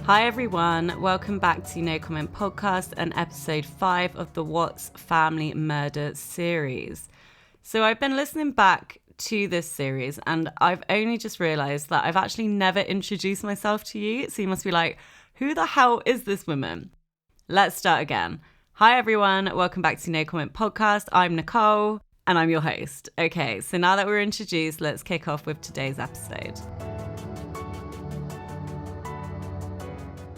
Hi everyone, welcome back to No Comment Podcast and episode 5 of the Watts Family Murder series. So I've been listening back to this series and I've only just realised that I've actually never introduced myself to you, so you must be like, who the hell is this woman? Let's start again. Hi everyone, welcome back to No Comment Podcast. I'm Nicole and I'm your host. Okay, so now that we're introduced, let's kick off with today's episode.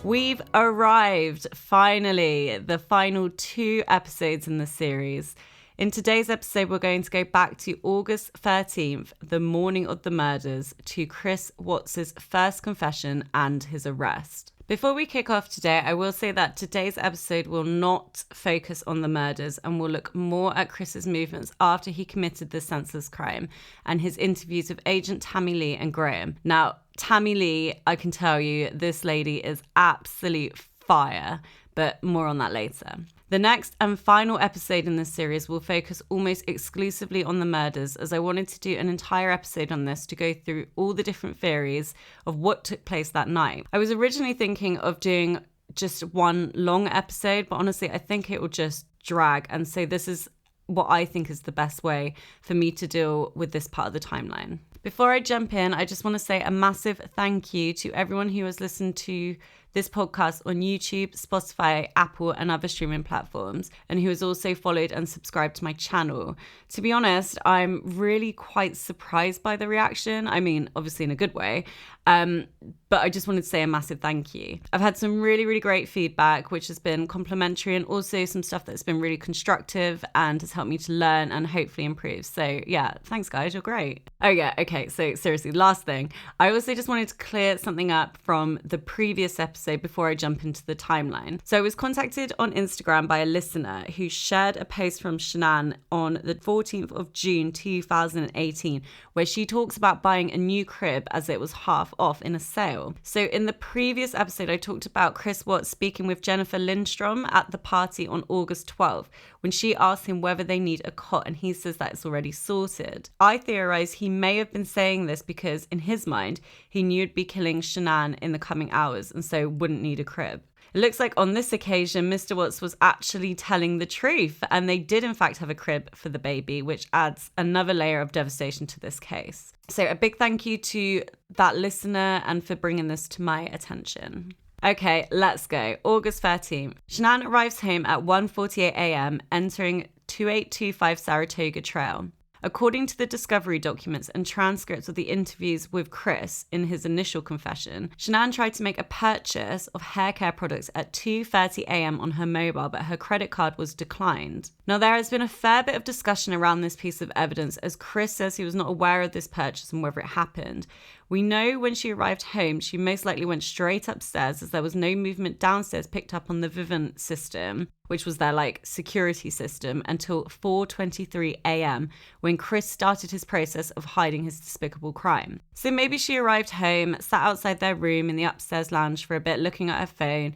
We've arrived, finally, the final 2 episodes in the series. In today's episode, we're going to go back to August 13th, the morning of the murders, to Chris Watts' first confession and his arrest. Before we kick off today, I will say that today's episode will not focus on the murders and will look more at Chris's movements after he committed the senseless crime and his interviews with Agent Tammy Lee and Graham. Now, Tammy Lee, I can tell you, this lady is absolute fire, but more on that later. The next and final episode in this series will focus almost exclusively on the murders, as I wanted to do an entire episode on this to go through all the different theories of what took place that night. I was originally thinking of doing just one long episode, but honestly, I think it will just drag. And so this is what I think is the best way for me to deal with this part of the timeline. Before I jump in, I just want to say a massive thank you to everyone who has listened to this podcast on YouTube, Spotify, Apple, and other streaming platforms, and who has also followed and subscribed to my channel. To be honest, I'm really quite surprised by the reaction. I mean, obviously in a good way, but I just wanted to say a massive thank you. I've had some really, really great feedback, which has been complimentary, and also some stuff that's been really constructive and has helped me to learn and hopefully improve. So yeah, thanks guys, you're great. Oh yeah, okay, so seriously, last thing. I also just wanted to clear something up from the previous episode before I jump into the timeline. So I was contacted on Instagram by a listener who shared a post from Shanann on the 14th of June 2018, where she talks about buying a new crib as it was half off in a sale. So in the previous episode, I talked about Chris Watts speaking with Jennifer Lindstrom at the party on August 12th, when she asked him whether they need a cot, and he says that it's already sorted. I theorise he may have been saying this because in his mind, he knew he'd be killing Shanann in the coming hours and so wouldn't need a crib. It looks like on this occasion, Mr. Watts was actually telling the truth, and they did in fact have a crib for the baby, which adds another layer of devastation to this case. So a big thank you to that listener and for bringing this to my attention. Okay, let's go. August 13th. Shanann arrives home at 1:48 a.m., entering 2825 Saratoga Trail. According to the discovery documents and transcripts of the interviews with Chris in his initial confession, Shanann tried to make a purchase of hair care products at 2:30 a.m. on her mobile, but her credit card was declined. Now, there has been a fair bit of discussion around this piece of evidence, as Chris says he was not aware of this purchase and whether it happened. We know when she arrived home, she most likely went straight upstairs, as there was no movement downstairs picked up on the Vivint system, which was their security system, until 4:23 a.m. when Chris started his process of hiding his despicable crime. So maybe she arrived home, sat outside their room in the upstairs lounge for a bit, looking at her phone,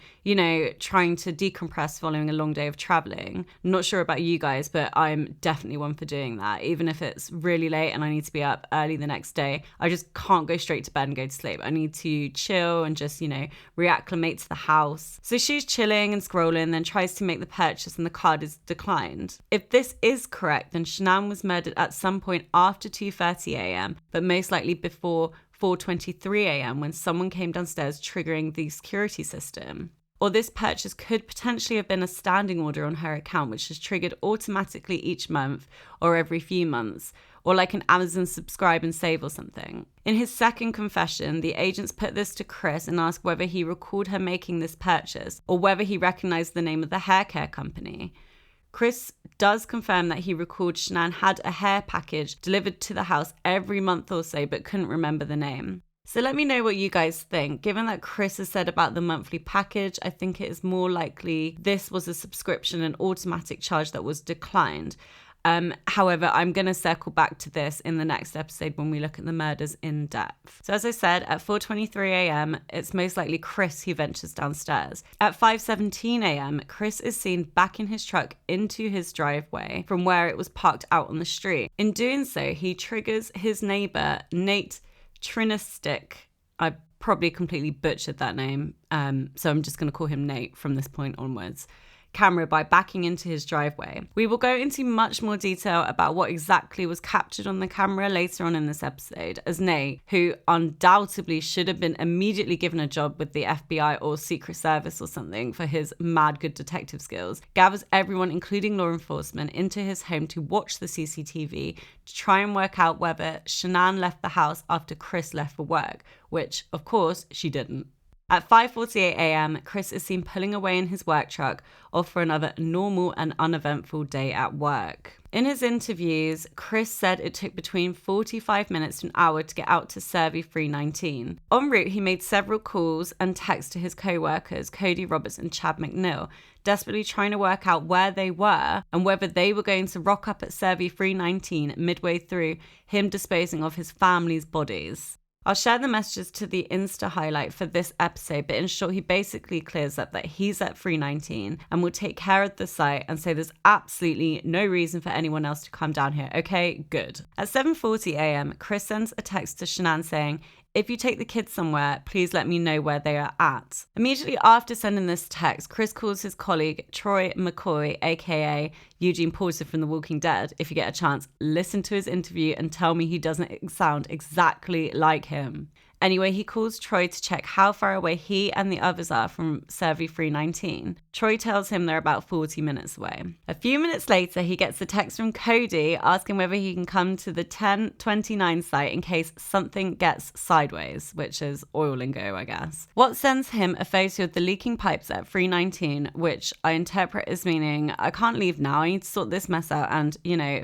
trying to decompress following a long day of traveling. I'm not sure about you guys, but I'm definitely one for doing that. Even if it's really late and I need to be up early the next day, I just can't go straight to bed and go to sleep. I need to chill and just, reacclimate to the house. So she's chilling and scrolling, then tries to make the purchase and the card is declined. If this is correct, then Shanann was murdered at some point after 2:30 a.m., but most likely before 4:23 a.m. when someone came downstairs, triggering the security system. Or this purchase could potentially have been a standing order on her account, which is triggered automatically each month or every few months, or like an Amazon subscribe and save or something. In his second confession, the agents put this to Chris and asked whether he recalled her making this purchase or whether he recognized the name of the hair care company. Chris does confirm that he recalled Shanann had a hair package delivered to the house every month or so, but couldn't remember the name. So let me know what you guys think. Given that Chris has said about the monthly package, I think it is more likely this was a subscription and automatic charge that was declined. However, I'm going to circle back to this in the next episode when we look at the murders in depth. So as I said, at 4:23 a.m., it's most likely Chris who ventures downstairs. At 5:17 a.m., Chris is seen backing his truck into his driveway from where it was parked out on the street. In doing so, he triggers his neighbor, Nate Trinistic. I probably completely butchered that name, so I'm just going to call him Nate from this point onwards. Camera by backing into his driveway. We will go into much more detail about what exactly was captured on the camera later on in this episode, as Nate, who undoubtedly should have been immediately given a job with the FBI or Secret Service or something for his mad good detective skills, gathers everyone, including law enforcement, into his home to watch the CCTV to try and work out whether Shanann left the house after Chris left for work, which, of course, she didn't. At 5:48 a.m., Chris is seen pulling away in his work truck, off for another normal and uneventful day at work. In his interviews, Chris said it took between 45 minutes to an hour to get out to Survey 319. En route, he made several calls and texts to his co-workers, Cody Roberts and Chad McNeil, desperately trying to work out where they were and whether they were going to rock up at Survey 319 midway through him disposing of his family's bodies. I'll share the messages to the Insta highlight for this episode, but in short, he basically clears up that he's at 319 and will take care of the site and say there's absolutely no reason for anyone else to come down here. Okay, good. At 7:40 a.m., Chris sends a text to Shanann saying, "If you take the kids somewhere, please let me know where they are at." Immediately after sending this text, Chris calls his colleague Troy McCoy, aka Eugene Porter from The Walking Dead. If you get a chance, listen to his interview and tell me he doesn't sound exactly like him. Anyway, he calls Troy to check how far away he and the others are from Survey 319. Troy tells him they're about 40 minutes away. A few minutes later, he gets a text from Cody asking whether he can come to the 1029 site in case something gets sideways, which is oil lingo, I guess. What sends him a photo of the leaking pipes at 319, which I interpret as meaning, I can't leave now, I need to sort this mess out and,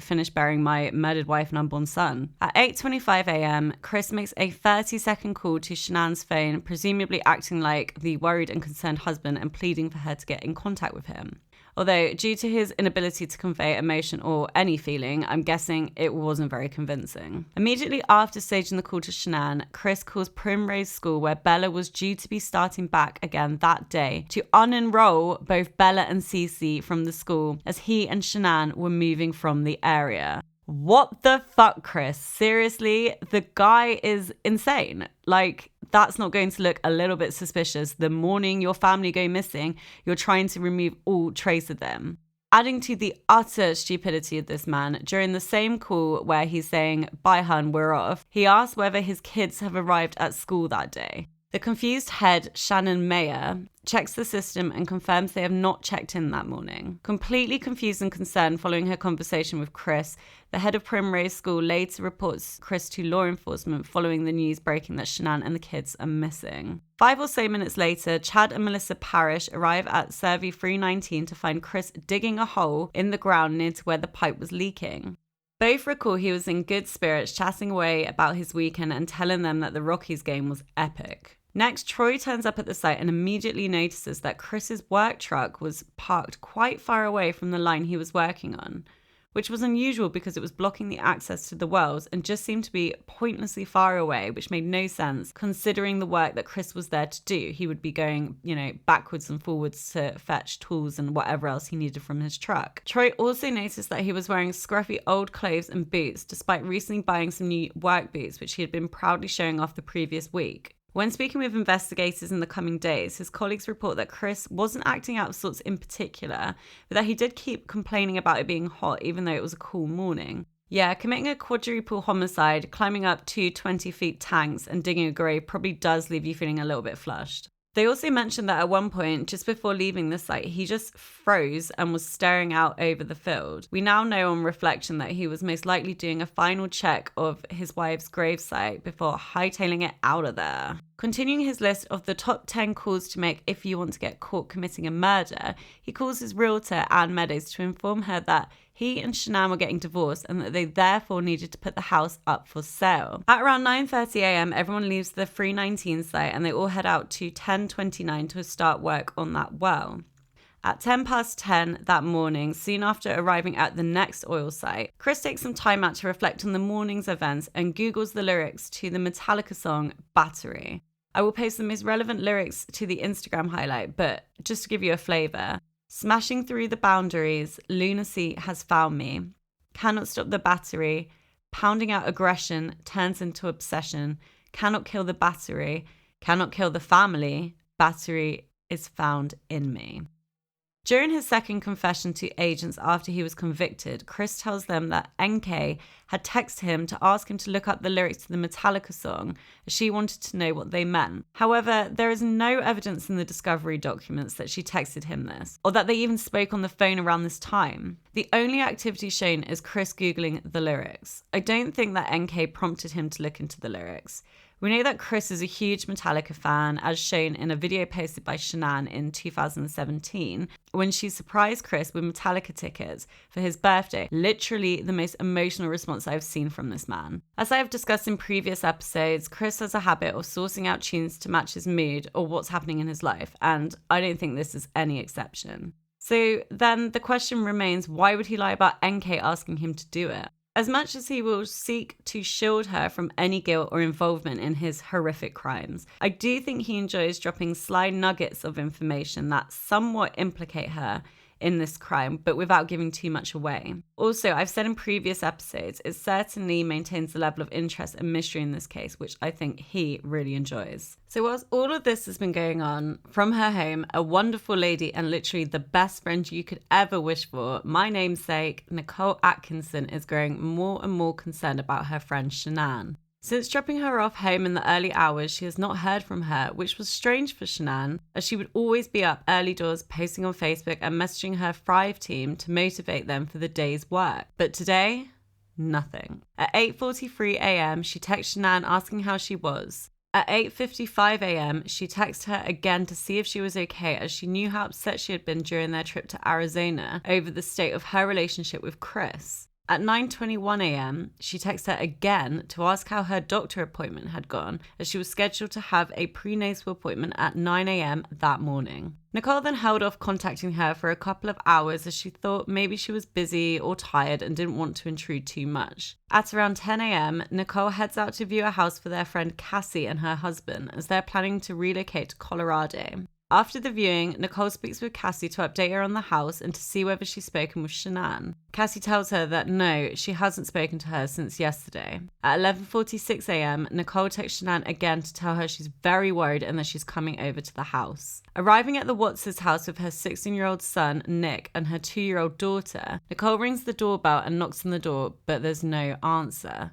finish burying my murdered wife and unborn son. At 8:25 a.m., Chris makes a 30-second call to Shanann's phone, presumably acting like the worried and concerned husband and pleading for her to get in contact with him. Although, due to his inability to convey emotion or any feeling, I'm guessing it wasn't very convincing. Immediately after staging the call to Shanann, Chris calls Primrose School, where Bella was due to be starting back again that day, to unenroll both Bella and Cece from the school as he and Shanann were moving from the area. What the fuck, Chris? Seriously, the guy is insane. That's not going to look a little bit suspicious. The morning your family go missing, you're trying to remove all trace of them. Adding to the utter stupidity of this man, during the same call where he's saying, "Bye, hun, we're off," he asks whether his kids have arrived at school that day. The confused head, Shannon Mayer, checks the system and confirms they have not checked in that morning. Completely confused and concerned following her conversation with Chris, the head of Primrose School later reports Chris to law enforcement following the news breaking that Shanann and the kids are missing. 5 or so minutes later, Chad and Melissa Parrish arrive at Survey 319 to find Chris digging a hole in the ground near to where the pipe was leaking. Both recall he was in good spirits, chatting away about his weekend and telling them that the Rockies game was epic. Next, Troy turns up at the site and immediately notices that Chris's work truck was parked quite far away from the line he was working on, which was unusual because it was blocking the access to the wells and just seemed to be pointlessly far away, which made no sense considering the work that Chris was there to do. He would be going, backwards and forwards to fetch tools and whatever else he needed from his truck. Troy also noticed that he was wearing scruffy old clothes and boots, despite recently buying some new work boots, which he had been proudly showing off the previous week. When speaking with investigators in the coming days, his colleagues report that Chris wasn't acting out of sorts in particular, but that he did keep complaining about it being hot even though it was a cool morning. Yeah, committing a quadruple homicide, climbing up 2 20-feet tanks and digging a grave probably does leave you feeling a little bit flushed. They also mentioned that at one point, just before leaving the site, he just froze and was staring out over the field. We now know on reflection that he was most likely doing a final check of his wife's gravesite before hightailing it out of there. Continuing his list of the top 10 calls to make if you want to get caught committing a murder, he calls his realtor, Ann Meadows, to inform her that he and Shanann were getting divorced and that they therefore needed to put the house up for sale. At around 9:30 a.m, everyone leaves the 319 site and they all head out to 1029 to start work on that well. At 10:10 that morning, soon after arriving at the next oil site, Chris takes some time out to reflect on the morning's events and Googles the lyrics to the Metallica song Battery. I will post the most relevant lyrics to the Instagram highlight, but just to give you a flavour. Smashing through the boundaries, lunacy has found me. Cannot stop the battery. Pounding out aggression turns into obsession. Cannot kill the battery. Cannot kill the family. Battery is found in me. During his second confession to agents after he was convicted, Chris tells them that NK had texted him to ask him to look up the lyrics to the Metallica song, as she wanted to know what they meant. However, there is no evidence in the discovery documents that she texted him this, or that they even spoke on the phone around this time. The only activity shown is Chris Googling the lyrics. I don't think that NK prompted him to look into the lyrics. We know that Chris is a huge Metallica fan, as shown in a video posted by Shanann in 2017, when she surprised Chris with Metallica tickets for his birthday. Literally the most emotional response I've seen from this man. As I have discussed in previous episodes, Chris has a habit of sourcing out tunes to match his mood or what's happening in his life, and I don't think this is any exception. So then the question remains, why would he lie about NK asking him to do it? As much as he will seek to shield her from any guilt or involvement in his horrific crimes, I do think he enjoys dropping sly nuggets of information that somewhat implicate her in this crime, but without giving too much away. Also, I've said in previous episodes, it certainly maintains the level of interest and mystery in this case, which I think he really enjoys. So whilst all of this has been going on, from her home, a wonderful lady and literally the best friend you could ever wish for, my namesake, Nichol Atkinson, is growing more and more concerned about her friend Shanann. Since dropping her off home in the early hours, she has not heard from her, which was strange for Shanann, as she would always be up early doors posting on Facebook and messaging her Thrive team to motivate them for the day's work. But today, nothing. At 8:43 a.m, she texted Shanann asking how she was. At 8:55 a.m, she texted her again to see if she was okay, as she knew how upset she had been during their trip to Arizona over the state of her relationship with Chris. At 9:21 a.m, she texted her again to ask how her doctor appointment had gone, as she was scheduled to have a prenatal appointment at 9 a.m. that morning. Nichol then held off contacting her for a couple of hours, as she thought maybe she was busy or tired and didn't want to intrude too much. At around 10 a.m, Nichol heads out to view a house for their friend Cassie and her husband, as they're planning to relocate to Colorado. After the viewing, Nichol speaks with Cassie to update her on the house and to see whether she's spoken with Shanann. Cassie tells her that no, she hasn't spoken to her since yesterday. At 11:46 a.m, Nichol texts Shanann again to tell her she's very worried and that she's coming over to the house. Arriving at the Watts' house with her 16-year-old son, Nick, and her 2-year-old daughter, Nichol rings the doorbell and knocks on the door, but there's no answer.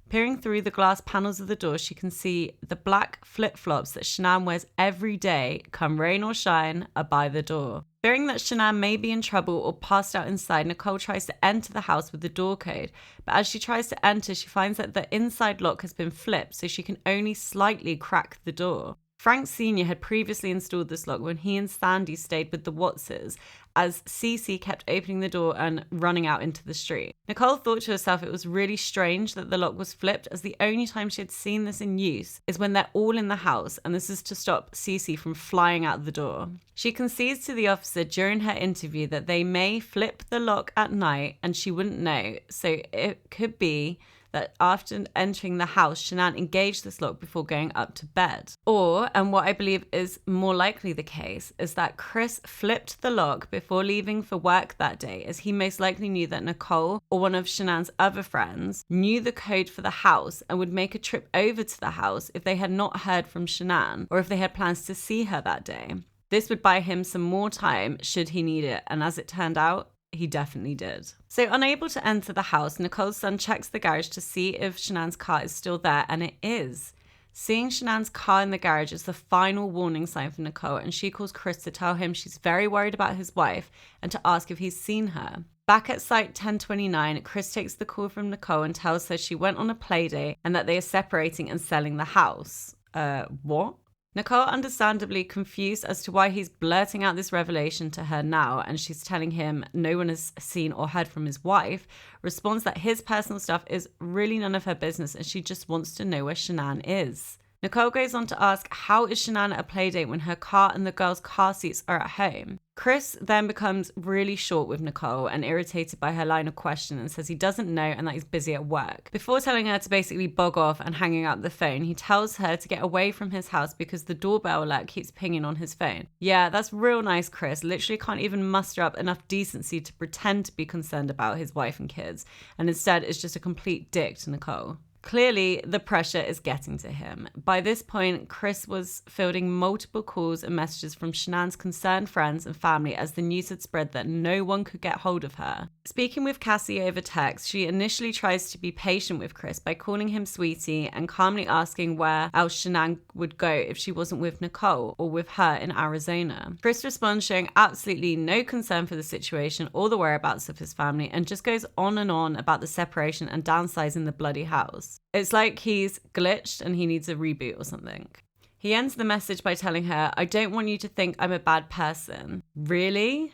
Peering through the glass panels of the door, she can see the black flip-flops that Shanann wears every day, come rain or shine, are by the door. Fearing that Shanann may be in trouble or passed out inside, Nichol tries to enter the house with the door code, but as she tries to enter, she finds that the inside lock has been flipped, so she can only slightly crack the door. Frank Sr. had previously installed this lock when he and Sandy stayed with the Wattses, as Cece kept opening the door and running out into the street. Nichol thought to herself it was really strange that the lock was flipped, as the only time she had seen this in use is when they're all in the house, and this is to stop Cece from flying out the door. She concedes to the officer during her interview that they may flip the lock at night and she wouldn't know, so it could be that after entering the house, Shanann engaged this lock before going up to bed. Or, and what I believe is more likely the case, is that Chris flipped the lock before leaving for work that day, as he most likely knew that Nichol or one of Shanann's other friends knew the code for the house and would make a trip over to the house if they had not heard from Shanann or if they had plans to see her that day. This would buy him some more time should he need it, and as it turned out, he definitely did. So unable to enter the house, Nichol's son checks the garage to see if Shanann's car is still there, and it is. Seeing Shanann's car in the garage is the final warning sign for Nichol, and she calls Chris to tell him she's very worried about his wife and to ask if he's seen her. Back at site 1029, Chris takes the call from Nichol and tells her she went on a play date and that they are separating and selling the house. What? Nichol, understandably confused as to why he's blurting out this revelation to her now, and she's telling him no one has seen or heard from his wife, responds that his personal stuff is really none of her business and she just wants to know where Shanann is. Nichol goes on to ask how is Shanann at a playdate when her car and the girls' car seats are at home. Chris then becomes really short with Nichol and irritated by her line of question and says he doesn't know and that he's busy at work. Before telling her to basically bog off and hanging up the phone, he tells her to get away from his house because the doorbell alert keeps pinging on his phone. Yeah, that's real nice, Chris. Literally can't even muster up enough decency to pretend to be concerned about his wife and kids, and instead is just a complete dick to Nichol. Clearly, the pressure is getting to him. By this point, Chris was fielding multiple calls and messages from Shanann's concerned friends and family as the news had spread that no one could get hold of her. Speaking with Cassie over text, she initially tries to be patient with Chris by calling him sweetie and calmly asking where else Shanann would go if she wasn't with Nichol or with her in Arizona. Chris responds showing absolutely no concern for the situation or the whereabouts of his family and just goes on and on about the separation and downsizing the bloody house. It's like he's glitched and he needs a reboot or something. He ends the message by telling her, I don't want you to think I'm a bad person. Really?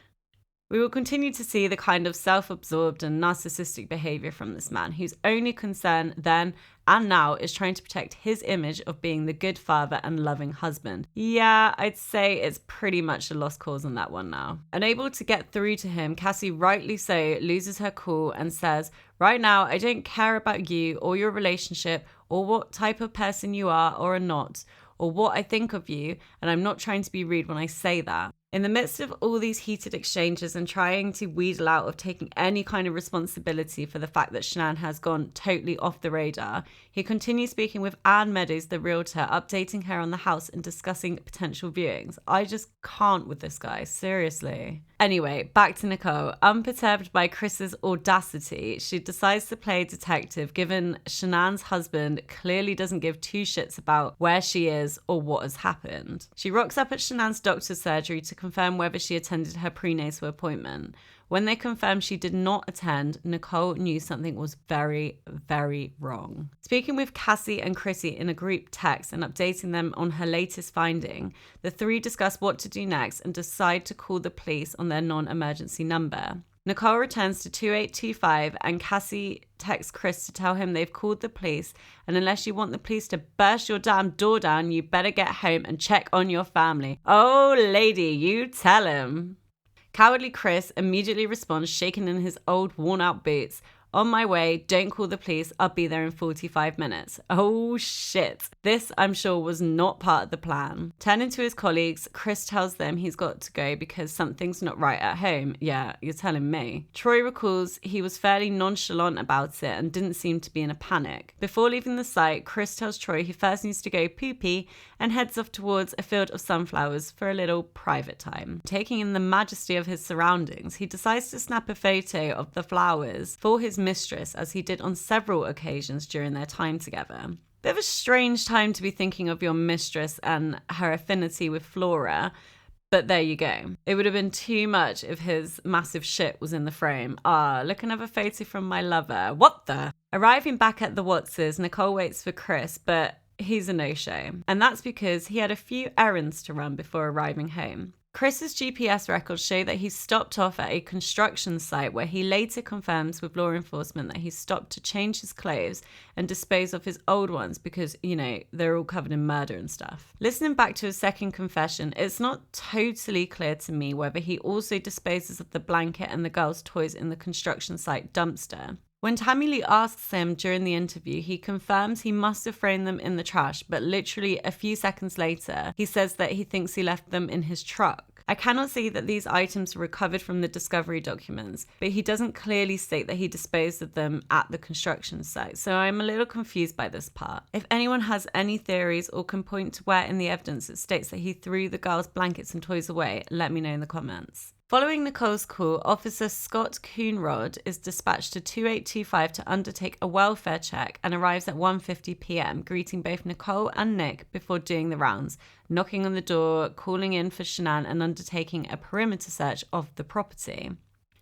We will continue to see the kind of self-absorbed and narcissistic behavior from this man whose only concern then and now is trying to protect his image of being the good father and loving husband. Yeah, I'd say it's pretty much a lost cause on that one now. Unable to get through to him, Cassie rightly so loses her cool and says, right now, I don't care about you or your relationship or what type of person you are or are not, or what I think of you, and I'm not trying to be rude when I say that. In the midst of all these heated exchanges and trying to wheedle out of taking any kind of responsibility for the fact that Shanann has gone totally off the radar, he continues speaking with Anne Meadows, the realtor, updating her on the house and discussing potential viewings. I just can't with this guy, seriously. Anyway, back to Nichol. Unperturbed by Chris's audacity, she decides to play detective given Shanann's husband clearly doesn't give two shits about where she is or what has happened. She rocks up at Shanann's doctor's surgery to confirm whether she attended her prenatal appointment. When they confirmed she did not attend, Nichol knew something was very, very wrong. Speaking with Cassie and Chrissy in a group text and updating them on her latest finding, the three discuss what to do next and decide to call the police on their non-emergency number. Nichol returns to 2825 and Cassie texts Chris to tell him they've called the police and unless you want the police to burst your damn door down, you better get home and check on your family. Oh, lady, you tell him. Cowardly Chris immediately responds, shaking in his old worn-out boots. On my way, don't call the police, I'll be there in 45 minutes. Oh shit. This, I'm sure, was not part of the plan. Turning to his colleagues, Chris tells them he's got to go because something's not right at home. Yeah, you're telling me. Troy recalls he was fairly nonchalant about it and didn't seem to be in a panic. Before leaving the site, Chris tells Troy he first needs to go poopy and heads off towards a field of sunflowers for a little private time. Taking in the majesty of his surroundings, he decides to snap a photo of the flowers for his mistress, as he did on several occasions during their time together. Bit of a strange time to be thinking of your mistress and her affinity with flora, but there you go. It would have been too much if his massive shit was in the frame. Look, another photo from my lover. What the? Arriving back at the Wattses, Nichol waits for Chris, but he's a no-show. And that's because he had a few errands to run before arriving home. Chris's GPS records show that he stopped off at a construction site where he later confirms with law enforcement that he stopped to change his clothes and dispose of his old ones because, you know, they're all covered in murder and stuff. Listening back to his second confession, it's not totally clear to me whether he also disposes of the blanket and the girls' toys in the construction site dumpster. When Tammy Lee asks him during the interview, he confirms he must have thrown them in the trash, but literally a few seconds later, he says that he thinks he left them in his truck. I cannot see that these items were recovered from the discovery documents, but he doesn't clearly state that he disposed of them at the construction site, so I'm a little confused by this part. If anyone has any theories or can point to where in the evidence it states that he threw the girls' blankets and toys away, let me know in the comments. Following Nichol's call, Officer Scott Coonrod is dispatched to 2825 to undertake a welfare check and arrives at 1:50 p.m, greeting both Nichol and Nick before doing the rounds, knocking on the door, calling in for Shanann and undertaking a perimeter search of the property.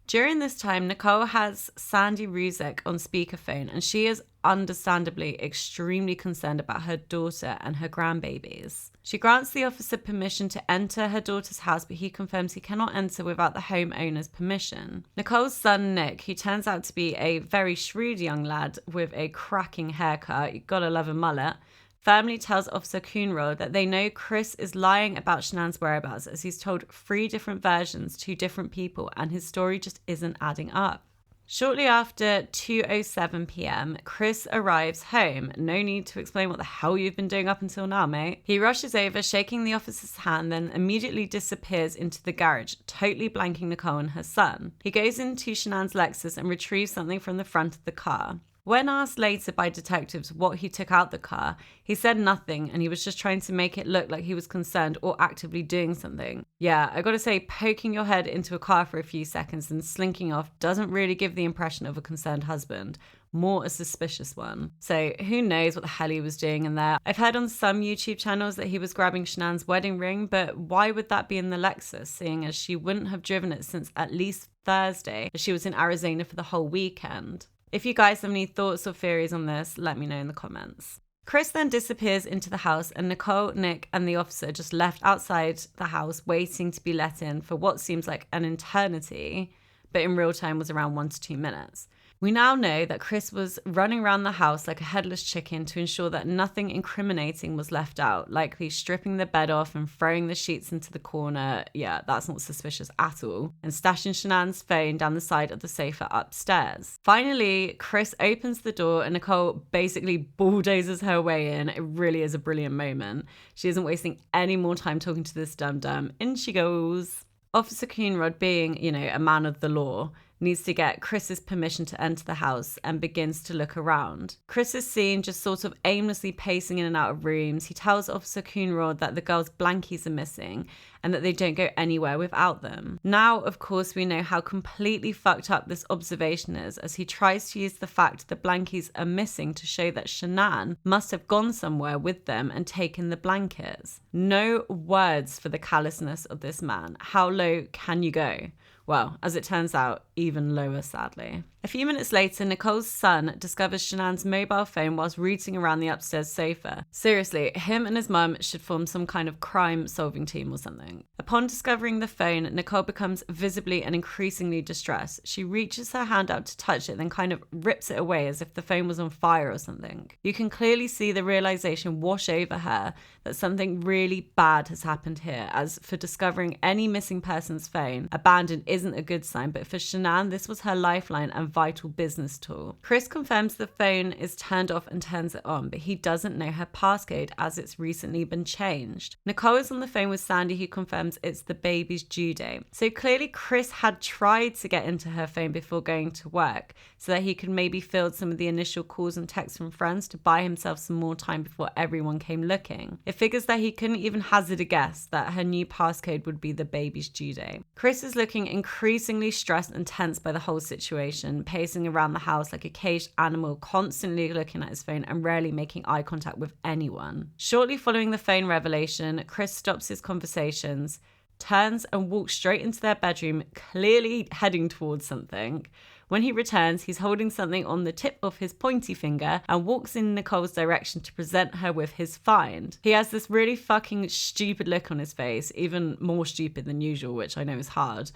During this time, Nichol has Sandy Ruzek on speakerphone and she is understandably extremely concerned about her daughter and her grandbabies. She grants the officer permission to enter her daughter's house, but he confirms he cannot enter without the homeowner's permission. Nichol's son, Nick, who turns out to be a very shrewd young lad with a cracking haircut, you gotta love a mullet, firmly tells Officer Coonrod that they know Chris is lying about Shanann's whereabouts, as he's told 3 different versions to different people and his story just isn't adding up. Shortly after 2:07 p.m, Chris arrives home. No need to explain what the hell you've been doing up until now, mate. He rushes over, shaking the officer's hand, then immediately disappears into the garage, totally blanking Nichol and her son. He goes into Shanann's Lexus and retrieves something from the front of the car. When asked later by detectives what he took out the car, he said nothing and he was just trying to make it look like he was concerned or actively doing something. Yeah, I gotta say, poking your head into a car for a few seconds and slinking off doesn't really give the impression of a concerned husband, more a suspicious one. So who knows what the hell he was doing in there. I've heard on some YouTube channels that he was grabbing Shanann's wedding ring, but why would that be in the Lexus, seeing as she wouldn't have driven it since at least Thursday, as she was in Arizona for the whole weekend? If you guys have any thoughts or theories on this, let me know in the comments. Chris then disappears into the house and Nichol, Nick and the officer just left outside the house waiting to be let in for what seems like an eternity, but in real time was around 1 to 2 minutes. We now know that Chris was running around the house like a headless chicken to ensure that nothing incriminating was left out, likely stripping the bed off and throwing the sheets into the corner. Yeah, that's not suspicious at all. And stashing Shanann's phone down the side of the sofa upstairs. Finally, Chris opens the door and Nichol basically bulldozes her way in. It really is a brilliant moment. She isn't wasting any more time talking to this dum-dum. In she goes. Officer Coonrod, being, a man of the law, needs to get Chris's permission to enter the house and begins to look around. Chris is seen just sort of aimlessly pacing in and out of rooms. He tells Officer Coonrod that the girls' blankies are missing and that they don't go anywhere without them. Now, of course, we know how completely fucked up this observation is, as he tries to use the fact the blankies are missing to show that Shanann must have gone somewhere with them and taken the blankets. No words for the callousness of this man. How low can you go? Well, as it turns out, even lower, sadly. A few minutes later, Nicole's son discovers Shanann's mobile phone whilst rooting around the upstairs sofa. Seriously, him and his mum should form some kind of crime-solving team or something. Upon discovering the phone, Nichol becomes visibly and increasingly distressed. She reaches her hand out to touch it, then kind of rips it away as if the phone was on fire or something. You can clearly see the realization wash over her that something really bad has happened here, as for discovering any missing person's phone, abandoned isn't a good sign, but for Shanann, this was her lifeline and vital business tool. Chris confirms the phone is turned off and turns it on, but he doesn't know her passcode as it's recently been changed. Nichol is on the phone with Sandy, who confirms it's the baby's due date. So clearly Chris had tried to get into her phone before going to work so that he could maybe field some of the initial calls and texts from friends to buy himself some more time before everyone came looking. It figures that he couldn't even hazard a guess that her new passcode would be the baby's due date. Chris is looking increasingly stressed and tense by the whole situation, pacing around the house like a caged animal, constantly looking at his phone and rarely making eye contact with anyone. Shortly following the phone revelation, Chris stops his conversations, turns and walks straight into their bedroom, clearly heading towards something. When he returns, he's holding something on the tip of his pointy finger and walks in Nicole's direction to present her with his find. He has this really fucking stupid look on his face, even more stupid than usual, which I know is hard,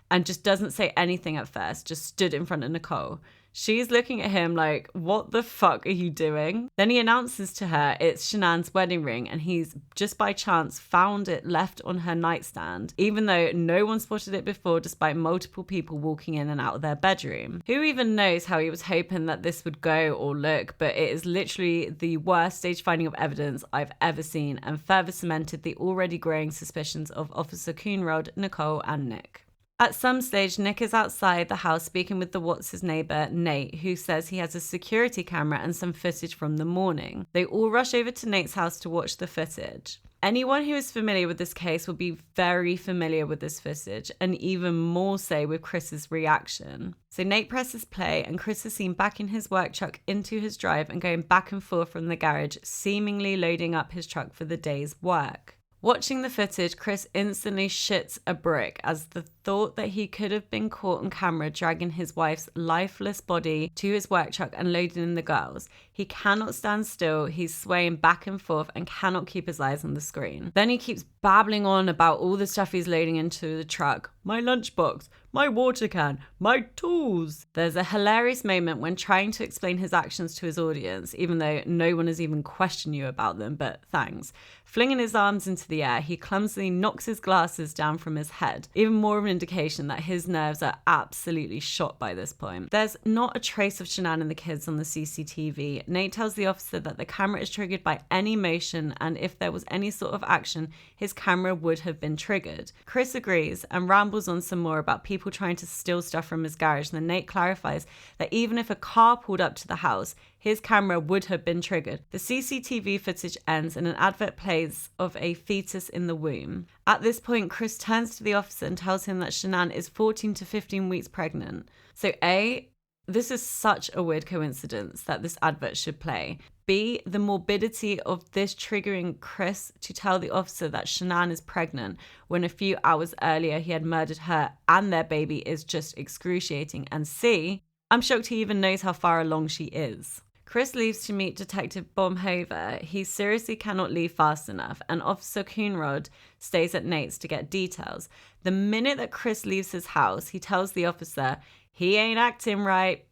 and just doesn't say anything at first, just stood in front of Nichol. She's looking at him like, what the fuck are you doing? Then he announces to her it's Shanann's wedding ring, and he's just by chance found it left on her nightstand, even though no one spotted it before despite multiple people walking in and out of their bedroom. Who even knows how he was hoping that this would go or look, but it is literally the worst stage finding of evidence I've ever seen and further cemented the already growing suspicions of Officer Coonrod, Nichol and Nick. At some stage, Nick is outside the house speaking with the Watts' neighbour, Nate, who says he has a security camera and some footage from the morning. They all rush over to Nate's house to watch the footage. Anyone who is familiar with this case will be very familiar with this footage, and even more so with Chris's reaction. So Nate presses play, and Chris is seen back in his work truck into his drive and going back and forth from the garage, seemingly loading up his truck for the day's work. Watching the footage, Chris instantly shits a brick as the thought that he could have been caught on camera dragging his wife's lifeless body to his work truck and loading in the girls. He cannot stand still, he's swaying back and forth and cannot keep his eyes on the screen. Then he keeps babbling on about all the stuff he's loading into the truck. My lunchbox, my water can, my tools. There's a hilarious moment when trying to explain his actions to his audience, even though no one has even questioned you about them, but thanks. Flinging his arms into the air, he clumsily knocks his glasses down from his head, even more of an indication that his nerves are absolutely shot by this point. There's not a trace of Shanann and the kids on the CCTV. Nate tells the officer that the camera is triggered by any motion, and if there was any sort of action, his camera would have been triggered. Chris agrees and rambles on some more about people trying to steal stuff from his garage, and then Nate clarifies that even if a car pulled up to the house, his camera would have been triggered. The CCTV footage ends and an advert plays of a fetus in the womb. At this point, Chris turns to the officer and tells him that Shanann is 14 to 15 weeks pregnant. So A, this is such a weird coincidence that this advert should play. B, the morbidity of this triggering Chris to tell the officer that Shanann is pregnant when a few hours earlier he had murdered her and their baby is just excruciating. And C, I'm shocked he even knows how far along she is. Chris leaves to meet Detective Bomhover. He seriously cannot leave fast enough, and Officer Coonrod stays at Nate's to get details. The minute that Chris leaves his house, he tells the officer he ain't acting right.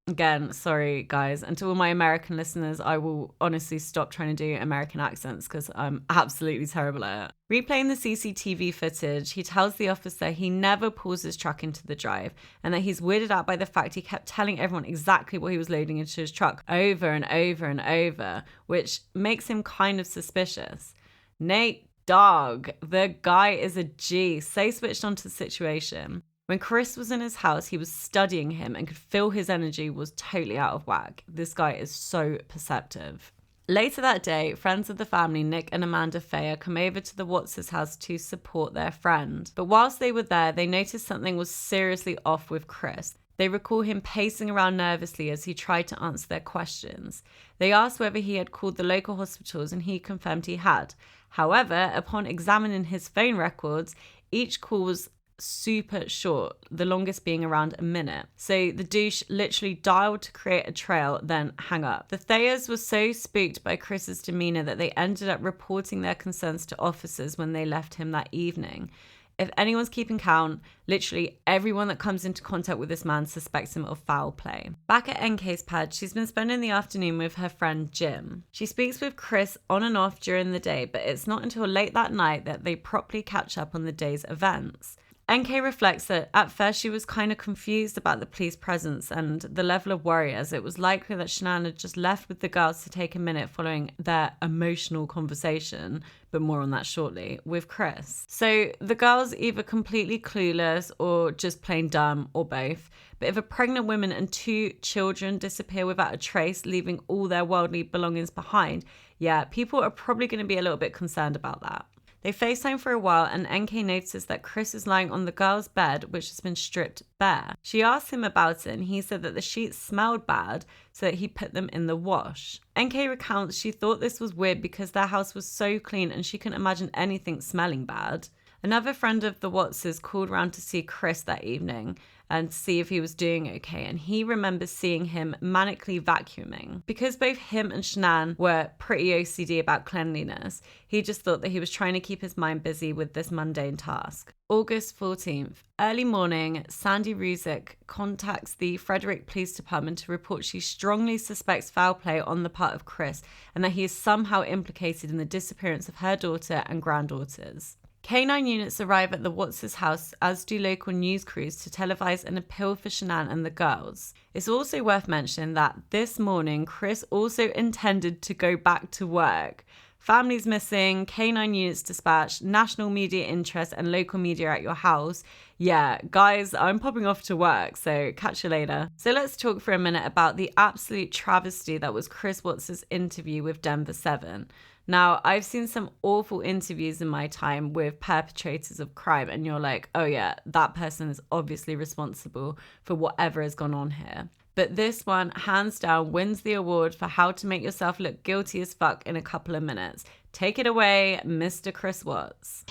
Again, sorry guys, and to all my American listeners, I will honestly stop trying to do American accents because I'm absolutely terrible at it. Replaying the CCTV footage, he tells the officer he never pulls his truck into the drive and that he's weirded out by the fact he kept telling everyone exactly what he was loading into his truck over and over and over, which makes him kind of suspicious. Nate, dog, the guy is a G, so switched onto the situation. When Chris was in his house, he was studying him and could feel his energy was totally out of whack. This guy is so perceptive. Later that day, friends of the family, Nick and Amanda Thayer, come over to the Watts' house to support their friend. But whilst they were there, they noticed something was seriously off with Chris. They recall him pacing around nervously as he tried to answer their questions. They asked whether he had called the local hospitals and he confirmed he had. However, upon examining his phone records, each call was super short, the longest being around a minute. So the douche literally dialed to create a trail, then hang up. The Thayers were so spooked by Chris's demeanor that they ended up reporting their concerns to officers when they left him that evening. If anyone's keeping count, literally everyone that comes into contact with this man suspects him of foul play. Back at NK's pad, she's been spending the afternoon with her friend Jim. She speaks with Chris on and off during the day, but it's not until late that night that they properly catch up on the day's events. NK reflects that at first she was kind of confused about the police presence and the level of worry, as it was likely that Shanann had just left with the girls to take a minute following their emotional conversation, but more on that shortly, with Chris. So the girls either completely clueless or just plain dumb or both. But if a pregnant woman and 2 children disappear without a trace, leaving all their worldly belongings behind, yeah, people are probably going to be a little bit concerned about that. They FaceTime for a while and NK notices that Chris is lying on the girl's bed, which has been stripped bare. She asks him about it and he said that the sheets smelled bad, so that he put them in the wash. NK recounts she thought this was weird because their house was so clean and she couldn't imagine anything smelling bad. Another friend of the Wattses called round to see Chris that evening and see if he was doing okay, and he remembers seeing him manically vacuuming. Because both him and Shanann were pretty OCD about cleanliness, he just thought that he was trying to keep his mind busy with this mundane task. August 14th. Early morning, Sandy Ruzick contacts the Frederick Police Department to report she strongly suspects foul play on the part of Chris and that he is somehow implicated in the disappearance of her daughter and granddaughters. K9 units arrive at the Watts' house, as do local news crews, to televise an appeal for Shanann and the girls. It's also worth mentioning that this morning, Chris also intended to go back to work. Families missing, K9 units dispatched, national media interest and local media at your house. Yeah, guys, I'm popping off to work, so catch you later. So let's talk for a minute about the absolute travesty that was Chris Watts' interview with Denver 7. Now, I've seen some awful interviews in my time with perpetrators of crime, and you're like, oh yeah, that person is obviously responsible for whatever has gone on here. But this one, hands down, wins the award for how to make yourself look guilty as fuck in a couple of minutes. Take it away, Mr. Chris Watts.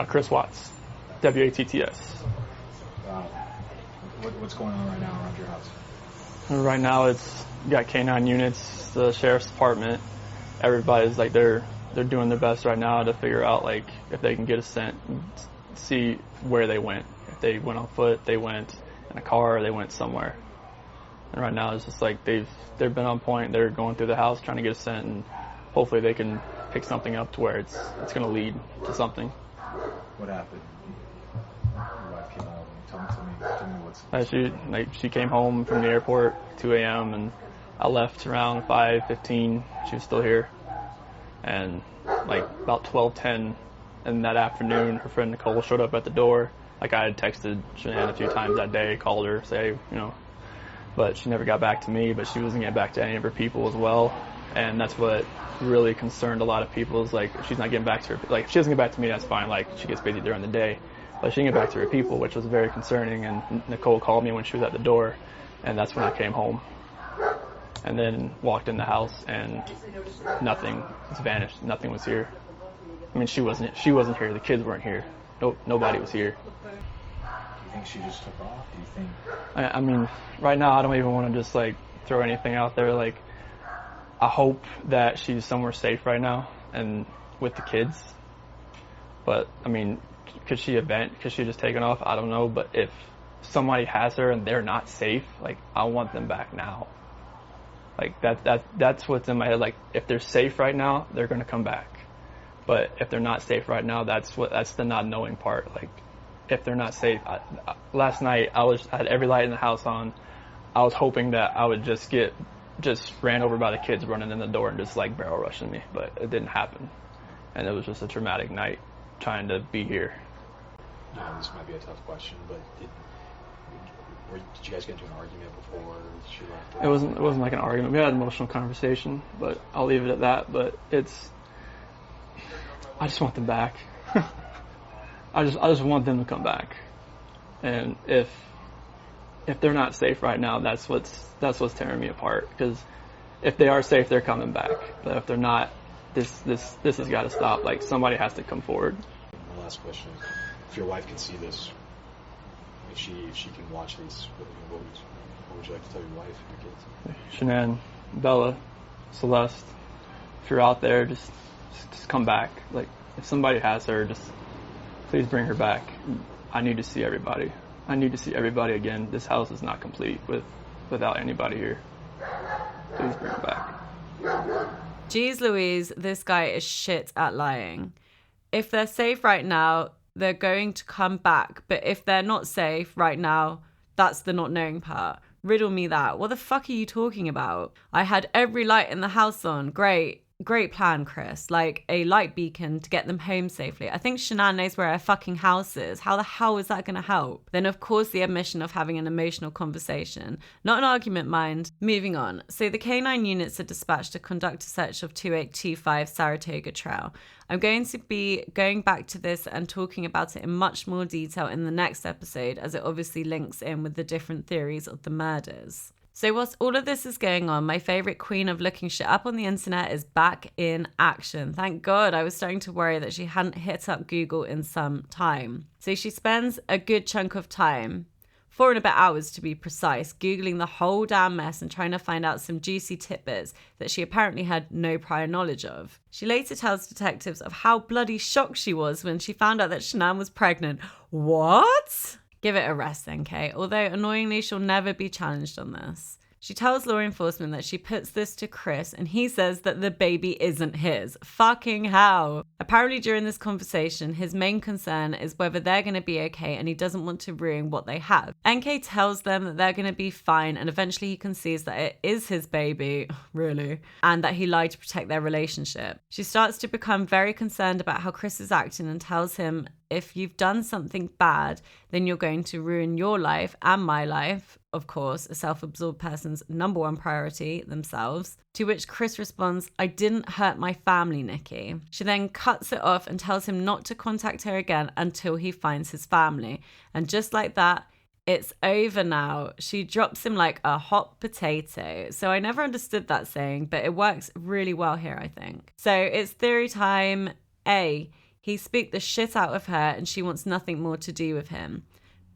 Chris Watts, W-A-T-T-S. What's going on right now around your house? Right now, you got K9 units, the sheriff's department. Everybody's like they're doing their best right now to figure out like if they can get a scent and see where they went. They went on foot, they went in a car, they went somewhere. And right now it's just like they've been on point. They're going through the house trying to get a scent, and hopefully they can pick something up to where it's going to lead to something. What happened? Your wife came home. Tell me what's... She came home from the airport 2 a.m. and I left around 5:15. She was still here. And like about 12:10 in that afternoon, her friend Nichol showed up at the door. Like I had texted Shanann a few times that day, called her, say, but she never got back to me, but she wasn't getting back to any of her people as well. And that's what really concerned a lot of people, is like, if she's not getting back to her, like if she doesn't get back to me, that's fine, like she gets busy during the day, but she didn't get back to her people, which was very concerning. And Nichol called me when she was at the door, and that's when I came home. And then walked in the house, and nothing has vanished. Nothing was here. I mean, she wasn't here. The kids weren't here. Nobody was here. Do you think she just took off? Do you think... I mean, right now I don't even want to just like throw anything out there. Like, I hope that she's somewhere safe right now and with the kids. But I mean, could she just taken off? I don't know. But if somebody has her and they're not safe, like, I want them back now. Like that's what's in my head. Like, if they're safe right now, they're gonna come back. But if they're not safe right now, that's the not knowing part. Like, if they're not safe, last night I had every light in the house on. I was hoping that I would just ran over by the kids running in the door and just like barrel rushing me, but it didn't happen. And it was just a traumatic night trying to be here. This might be a tough question, but did you guys get into an argument before she left? It wasn't like an argument. We had an emotional conversation, but I'll leave it at that. But I just want them back. I just want them to come back. And if they're not safe right now, that's what's tearing me apart. Because if they are safe, they're coming back. But if they're not, this has got to stop. Like, somebody has to come forward. My last question: if your wife can see this, if she can watch these, what would you like to tell your wife and your kids? Shanann, Bella, Celeste, if you're out there, just come back. Like, if somebody has her, just please bring her back. I need to see everybody. I need to see everybody again. This house is not complete without anybody here. Please bring her back. Jeez Louise, this guy is shit at lying. If they're safe right now, they're going to come back. But if they're not safe right now, that's the not knowing part. Riddle me that. What the fuck are you talking about? I had every light in the house on. Great plan, Chris. Like a light beacon to get them home safely. I think Shanann knows where her fucking house is. How the hell is that going to help? Then, of course, the admission of having an emotional conversation. Not an argument, mind. Moving on. So the K9 units are dispatched to conduct a search of 2825 Saratoga Trail. I'm going to be going back to this and talking about it in much more detail in the next episode, as it obviously links in with the different theories of the murders. So whilst all of this is going on, my favourite queen of looking shit up on the internet is back in action. Thank God. I was starting to worry that she hadn't hit up Google in some time. So she spends a good chunk of time, 4 and a bit hours to be precise, Googling the whole damn mess and trying to find out some juicy tidbits that she apparently had no prior knowledge of. She later tells detectives of how bloody shocked she was when she found out that Shanann was pregnant. What? Give it a rest then, Kate. Although annoyingly, she'll never be challenged on this. She tells law enforcement that she puts this to Chris and he says that the baby isn't his. Fucking hell. Apparently during this conversation, his main concern is whether they're going to be okay and he doesn't want to ruin what they have. NK tells them that they're going to be fine and eventually he concedes that it is his baby, really, and that he lied to protect their relationship. She starts to become very concerned about how Chris is acting and tells him, if you've done something bad, then you're going to ruin your life and my life. Of course, a self-absorbed person's number one priority, themselves. To which Chris responds, I didn't hurt my family, Nikki. She then cuts it off and tells him not to contact her again until he finds his family. And just like that, it's over now. She drops him like a hot potato. So I never understood that saying, but it works really well here, I think. So it's theory time. A, he spooked the shit out of her and she wants nothing more to do with him.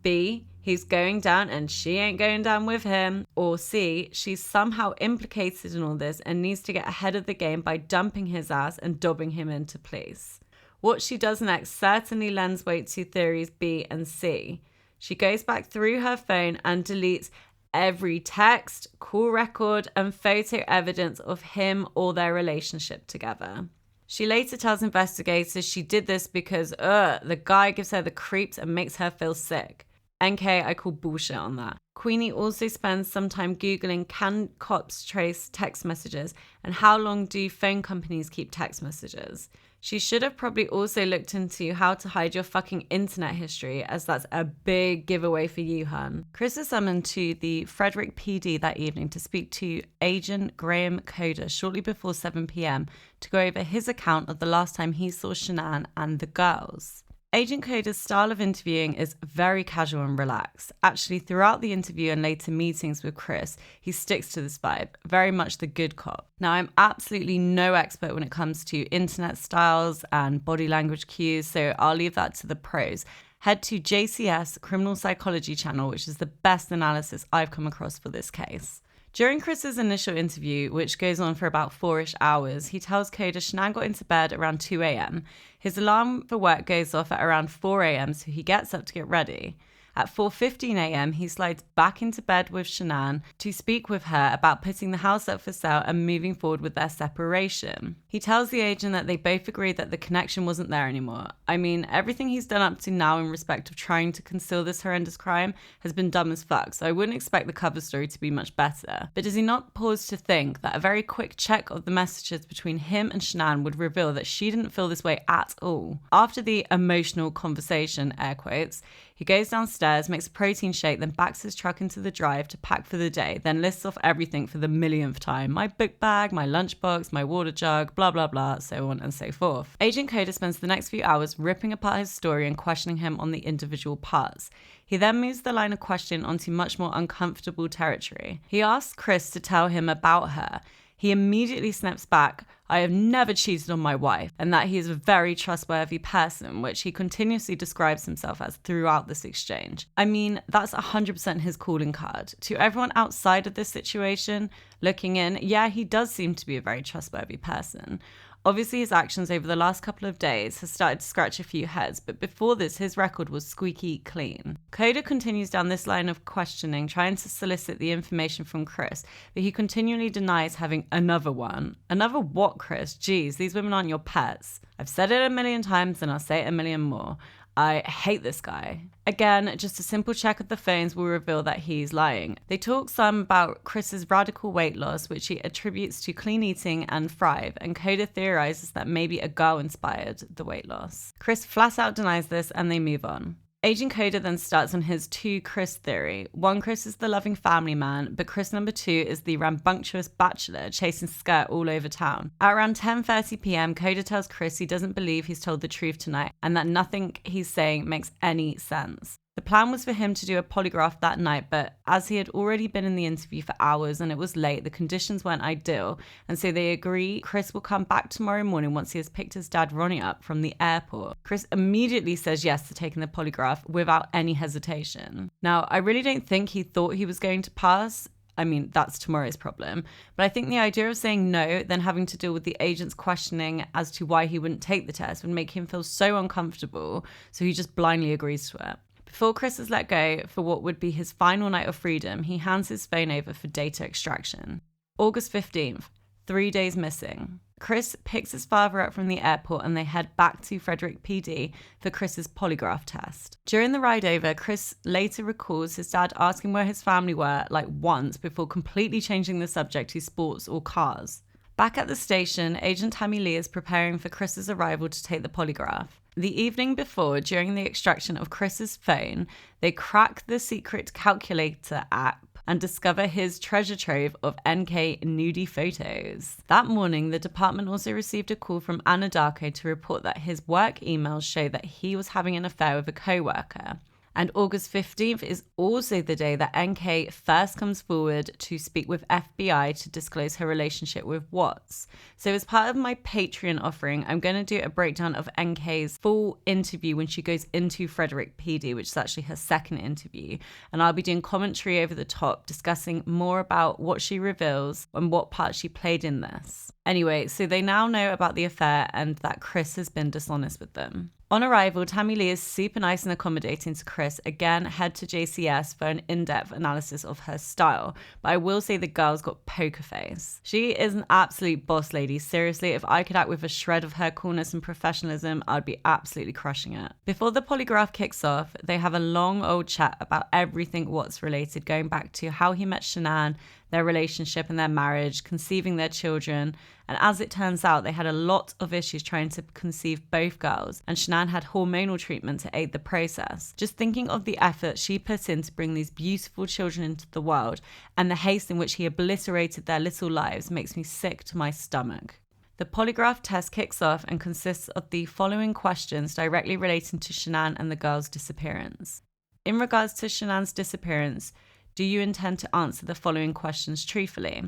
B, he's going down and she ain't going down with him. Or C, she's somehow implicated in all this and needs to get ahead of the game by dumping his ass and dobbing him into place. What she does next certainly lends weight to theories B and C. She goes back through her phone and deletes every text, call record, and photo evidence of him or their relationship together. She later tells investigators she did this because, the guy gives her the creeps and makes her feel sick. NK, I call bullshit on that. Queenie also spends some time Googling, can cops trace text messages and how long do phone companies keep text messages? She should have probably also looked into how to hide your fucking internet history, as that's a big giveaway for you, hun. Chris is summoned to the Frederick PD that evening to speak to Agent Graham Coder shortly before 7 p.m. to go over his account of the last time he saw Shanann and the girls. Agent Coder's style of interviewing is very casual and relaxed. Actually, throughout the interview and later meetings with Chris, he sticks to this vibe, very much the good cop. Now, I'm absolutely no expert when it comes to internet styles and body language cues, so I'll leave that to the pros. Head to JCS Criminal Psychology channel, which is the best analysis I've come across for this case. During Chris's initial interview, which goes on for about 4-ish hours, he tells Coder Shanann got into bed around 2 a.m. His alarm for work goes off at around 4 a.m, so he gets up to get ready. At 4:15 a.m, he slides back into bed with Shanann to speak with her about putting the house up for sale and moving forward with their separation. He tells the agent that they both agreed that the connection wasn't there anymore. I mean, everything he's done up to now in respect of trying to conceal this horrendous crime has been dumb as fuck, so I wouldn't expect the cover story to be much better. But does he not pause to think that a very quick check of the messages between him and Shanann would reveal that she didn't feel this way at all? After the emotional conversation, air quotes, he goes downstairs, makes a protein shake, then backs his truck into the drive to pack for the day, then lists off everything for the millionth time. My book bag, my lunchbox, my water jug, blah, blah, blah, so on and so forth. Agent Coder spends the next few hours ripping apart his story and questioning him on the individual parts. He then moves the line of question onto much more uncomfortable territory. He asks Chris to tell him about her. He immediately snaps back, I have never cheated on my wife, and that he is a very trustworthy person, which he continuously describes himself as throughout this exchange. I mean, that's 100% his calling card. To everyone outside of this situation, looking in, yeah, he does seem to be a very trustworthy person. Obviously, his actions over the last couple of days have started to scratch a few heads, but before this, his record was squeaky clean. Coder continues down this line of questioning, trying to solicit the information from Chris, but he continually denies having another one. Another what, Chris? Geez, these women aren't your pets. I've said it a million times and I'll say it a million more. I hate this guy. Again, just a simple check of the phones will reveal that he's lying. They talk some about Chris's radical weight loss, which he attributes to clean eating and Thrive, and Coder theorizes that maybe a girl inspired the weight loss. Chris flat out denies this and they move on. Agent Coder then starts on his 2 Chris theory. 1 Chris is the loving family man, but Chris number 2 is the rambunctious bachelor chasing skirt all over town. At around 10:30 p.m, Coder tells Chris he doesn't believe he's told the truth tonight and that nothing he's saying makes any sense. The plan was for him to do a polygraph that night, but as he had already been in the interview for hours and it was late, the conditions weren't ideal, and so they agree Chris will come back tomorrow morning once he has picked his dad Ronnie up from the airport. Chris immediately says yes to taking the polygraph without any hesitation. Now, I really don't think he thought he was going to pass. I mean, that's tomorrow's problem. But I think the idea of saying no, then having to deal with the agent's questioning as to why he wouldn't take the test would make him feel so uncomfortable, so he just blindly agrees to it. Before Chris is let go for what would be his final night of freedom, he hands his phone over for data extraction. August 15th, 3 days missing. Chris picks his father up from the airport and they head back to Frederick PD for Chris's polygraph test. During the ride over, Chris later recalls his dad asking where his family were like once before completely changing the subject to sports or cars. Back at the station, Agent Tammy Lee is preparing for Chris's arrival to take the polygraph. The evening before, during the extraction of Chris's phone, they crack the secret calculator app and discover his treasure trove of NK nudie photos. That morning, the department also received a call from Anna Darko to report that his work emails show that he was having an affair with a co-worker. And August 15th is also the day that NK first comes forward to speak with FBI to disclose her relationship with Watts. So as part of my Patreon offering, I'm going to do a breakdown of NK's full interview when she goes into Frederick PD, which is actually her second interview. And I'll be doing commentary over the top, discussing more about what she reveals and what part she played in this. Anyway, so they now know about the affair and that Chris has been dishonest with them. On arrival, Tammy Lee is super nice and accommodating to Chris, again head to JCS for an in-depth analysis of her style, but I will say the girl's got poker face. She is an absolute boss lady. Seriously, if I could act with a shred of her coolness and professionalism, I'd be absolutely crushing it. Before the polygraph kicks off, they have a long old chat about everything Watts related, going back to how he met Shanann, their relationship and their marriage, conceiving their children, and as it turns out, they had a lot of issues trying to conceive both girls, and Shanann had hormonal treatment to aid the process. Just thinking of the effort she put in to bring these beautiful children into the world, and the haste in which he obliterated their little lives makes me sick to my stomach. The polygraph test kicks off and consists of the following questions directly relating to Shanann and the girl's disappearance. In regards to Shanann's disappearance, do you intend to answer the following questions truthfully?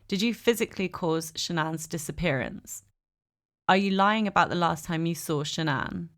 Did you physically cause Shanann's disappearance? Are you lying about the last time you saw Shanann?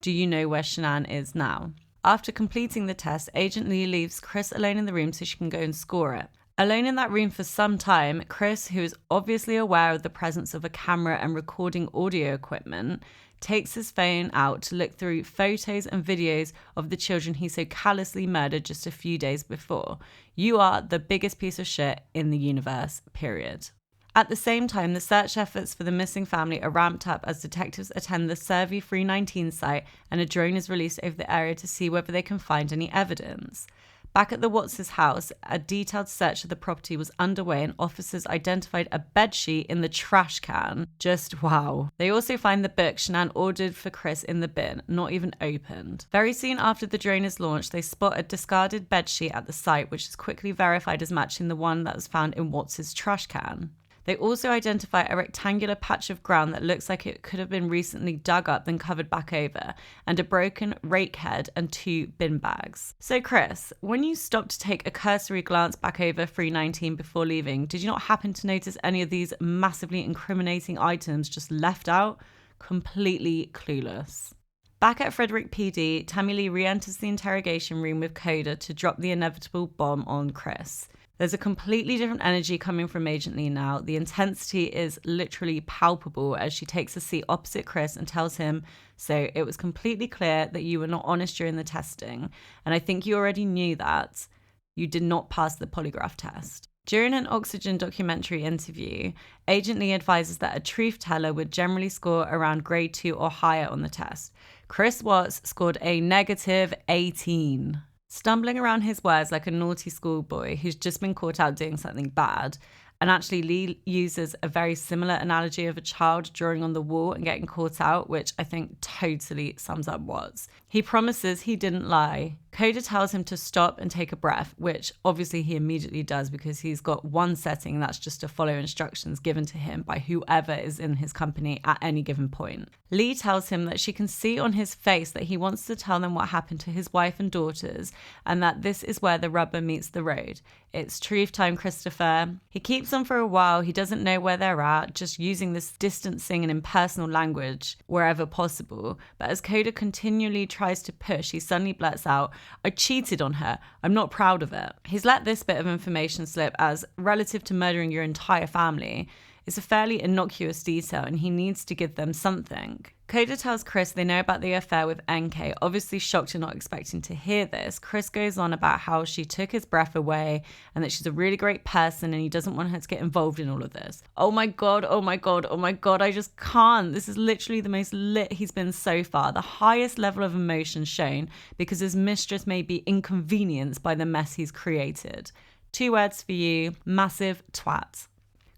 Do you know where Shanann is now? After completing the test, Agent Lee leaves Chris alone in the room so she can go and score it. Alone in that room for some time, Chris, who is obviously aware of the presence of a camera and recording audio equipment, takes his phone out to look through photos and videos of the children he so callously murdered just a few days before. You are the biggest piece of shit in the universe, period. At the same time, the search efforts for the missing family are ramped up as detectives attend the Survey 319 site and a drone is released over the area to see whether they can find any evidence. Back at the Watts' house, a detailed search of the property was underway and officers identified a bedsheet in the trash can. Just wow. They also find the book Shanann ordered for Chris in the bin, not even opened. Very soon after the drone is launched, they spot a discarded bedsheet at the site, which is quickly verified as matching the one that was found in Watts' trash can. They also identify a rectangular patch of ground that looks like it could have been recently dug up then covered back over, and a broken rake head and 2 bin bags. So Chris, when you stopped to take a cursory glance back over 319 before leaving, did you not happen to notice any of these massively incriminating items just left out? Completely clueless. Back at Frederick PD, Tammy Lee re-enters the interrogation room with Coda to drop the inevitable bomb on Chris. There's a completely different energy coming from Agent Lee now. The intensity is literally palpable as she takes a seat opposite Chris and tells him, so it was completely clear that you were not honest during the testing, and I think you already knew that. You did not pass the polygraph test. During an Oxygen documentary interview, Agent Lee advises that a truth teller would generally score around grade 2 or higher on the test. Chris Watts scored a negative 18. Stumbling around his words like a naughty schoolboy who's just been caught out doing something bad, and actually Lee uses a very similar analogy of a child drawing on the wall and getting caught out, which I think totally sums up Watts. He promises he didn't lie. Coda tells him to stop and take a breath, which obviously he immediately does because he's got one setting that's just to follow instructions given to him by whoever is in his company at any given point. Lee tells him that she can see on his face that he wants to tell them what happened to his wife and daughters and that this is where the rubber meets the road. It's truth time, Christopher. He keeps on for a while. He doesn't know where they're at, just using this distancing and impersonal language wherever possible. But as Coda continually tries to push, he suddenly blurts out, I cheated on her. I'm not proud of it. He's let this bit of information slip as, relative to murdering your entire family, it's a fairly innocuous detail and he needs to give them something. Coda tells Chris they know about the affair with NK. Obviously shocked and not expecting to hear this, Chris goes on about how she took his breath away and that she's a really great person and he doesn't want her to get involved in all of this. Oh my god, oh my god, oh my god, I just can't. This is literally the most lit he's been so far. The highest level of emotion shown because his mistress may be inconvenienced by the mess he's created. 2 words for you, massive twat.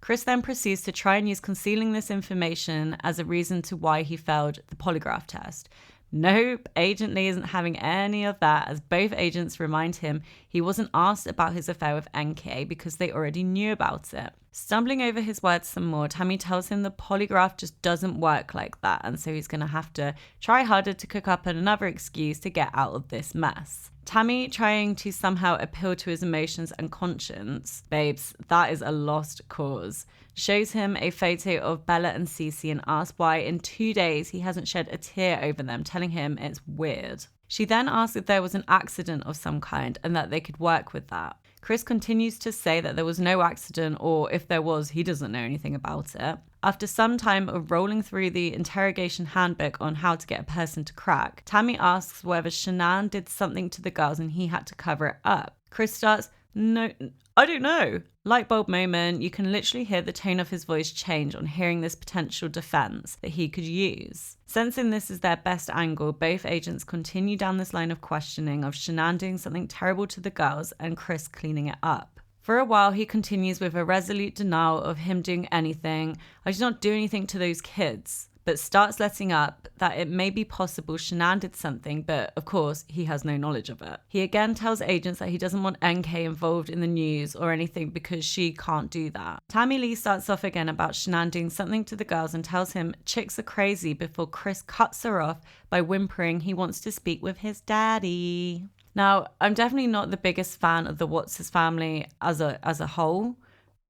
Chris then proceeds to try and use concealing this information as a reason to why he failed the polygraph test. Nope, Agent Lee isn't having any of that, as both agents remind him he wasn't asked about his affair with NK because they already knew about it. Stumbling over his words some more, Tammy tells him the polygraph just doesn't work like that, and so he's going to have to try harder to cook up another excuse to get out of this mess. Tammy trying to somehow appeal to his emotions and conscience, babes, that is a lost cause. Shows him a photo of Bella and Cece and asks why in 2 days he hasn't shed a tear over them, telling him it's weird. She then asks if there was an accident of some kind and that they could work with that. Chris continues to say that there was no accident, or if there was, he doesn't know anything about it. After some time of rolling through the interrogation handbook on how to get a person to crack, Tammy asks whether Shanann did something to the girls and he had to cover it up. Chris starts, "No, I don't know." Light bulb moment, you can literally hear the tone of his voice change on hearing this potential defense that he could use. Sensing this is their best angle, both agents continue down this line of questioning of Shanann doing something terrible to the girls and Chris cleaning it up. For a while, he continues with a resolute denial of him doing anything. "I did not do anything to those kids," but starts letting up that it may be possible Shanann did something, but of course, he has no knowledge of it. He again tells agents that he doesn't want NK involved in the news or anything because she can't do that. Tammy Lee starts off again about Shanann doing something to the girls and tells him chicks are crazy before Chris cuts her off by whimpering he wants to speak with his daddy. Now, I'm definitely not the biggest fan of the Watts' family as a whole,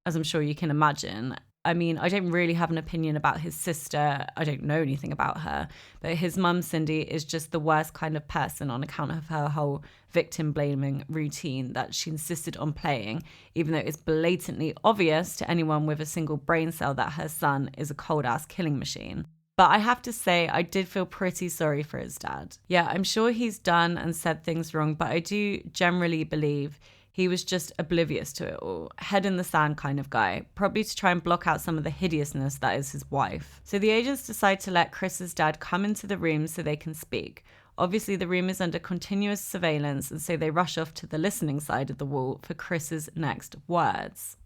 as I'm sure you can imagine. I mean, I don't really have an opinion about his sister. I don't know anything about her. But his mum, Cindy, is just the worst kind of person on account of her whole victim-blaming routine that she insisted on playing, even though it's blatantly obvious to anyone with a single brain cell that her son is a cold-ass killing machine. But I have to say, I did feel pretty sorry for his dad. Yeah, I'm sure he's done and said things wrong, but I do generally believe he was just oblivious to it all. Head in the sand kind of guy, probably to try and block out some of the hideousness that is his wife. So the agents decide to let Chris's dad come into the room so they can speak. Obviously, the room is under continuous surveillance, and so they rush off to the listening side of the wall for Chris's next words.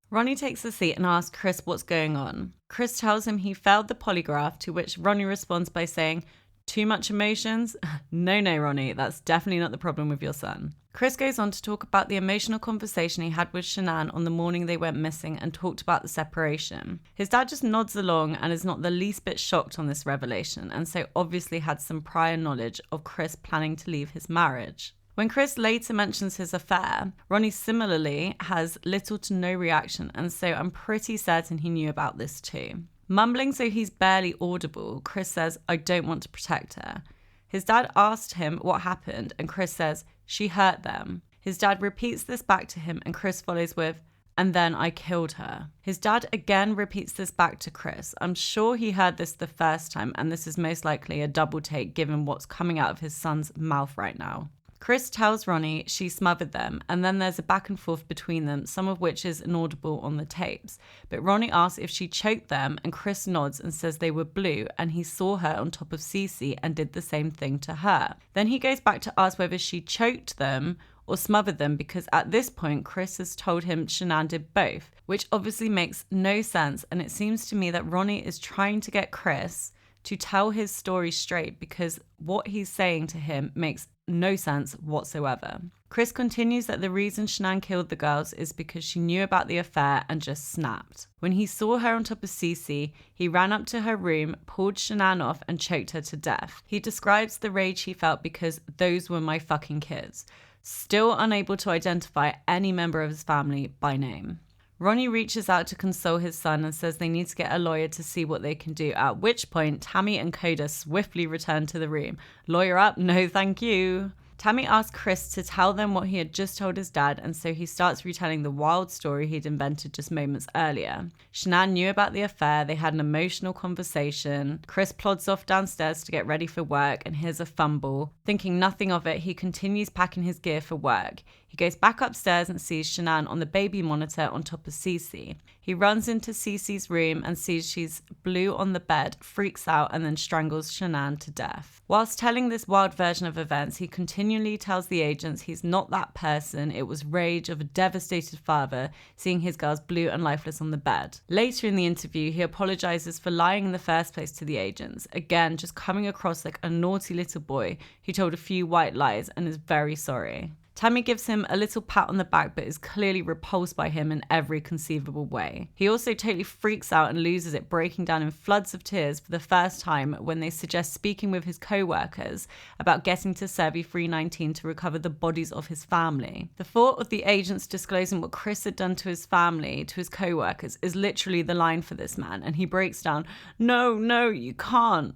Ronnie takes a seat and asks Chris what's going on. Chris tells him he failed the polygraph, to which Ronnie responds by saying, "Too much emotions? No, Ronnie, that's definitely not the problem with your son." Chris goes on to talk about the emotional conversation he had with Shanann on the morning they went missing and talked about the separation. His dad just nods along and is not the least bit shocked on this revelation, and so obviously had some prior knowledge of Chris planning to leave his marriage. When Chris later mentions his affair, Ronnie similarly has little to no reaction, and so I'm pretty certain he knew about this too. Mumbling so he's barely audible, Chris says, "I don't want to protect her." His dad asked him what happened, and Chris says, "She hurt them." His dad repeats this back to him, and Chris follows with, "And then I killed her." His dad again repeats this back to Chris. I'm sure he heard this the first time, and this is most likely a double take given what's coming out of his son's mouth right now. Chris tells Ronnie she smothered them, and then there's a back and forth between them, some of which is inaudible on the tapes. But Ronnie asks if she choked them, and Chris nods and says they were blue, and he saw her on top of Cece and did the same thing to her. Then he goes back to ask whether she choked them or smothered them, because at this point Chris has told him Shanann did both, which obviously makes no sense, and it seems to me that Ronnie is trying to get Chris to tell his story straight, because what he's saying to him makes no sense whatsoever. Chris continues that the reason Shanann killed the girls is because she knew about the affair and just snapped. When he saw her on top of Cece, he ran up to her room, pulled Shanann off and choked her to death. He describes the rage he felt because those were my fucking kids. Still unable to identify any member of his family by name. Ronnie reaches out to console his son and says they need to get a lawyer to see what they can do, at which point Tammy and Coda swiftly return to the room. "Lawyer up? No thank you." Tammy asks Chris to tell them what he had just told his dad, and so he starts retelling the wild story he'd invented just moments earlier. Shanann knew about the affair, they had an emotional conversation. Chris plods off downstairs to get ready for work and hears a fumble. Thinking nothing of it, he continues packing his gear for work. He goes back upstairs and sees Shanann on the baby monitor on top of Cece. He runs into Cece's room and sees she's blue on the bed, freaks out, and then strangles Shanann to death. Whilst telling this wild version of events, he continually tells the agents he's not that person. It was rage of a devastated father seeing his girls blue and lifeless on the bed. Later in the interview, he apologizes for lying in the first place to the agents. Again, just coming across like a naughty little boy who told a few white lies and is very sorry. Tammy gives him a little pat on the back but is clearly repulsed by him in every conceivable way. He also totally freaks out and loses it, breaking down in floods of tears for the first time when they suggest speaking with his co-workers about getting to Servi 319 to recover the bodies of his family. The thought of the agents disclosing what Chris had done to his family, to his co-workers, is literally the line for this man, and he breaks down, No, you can't.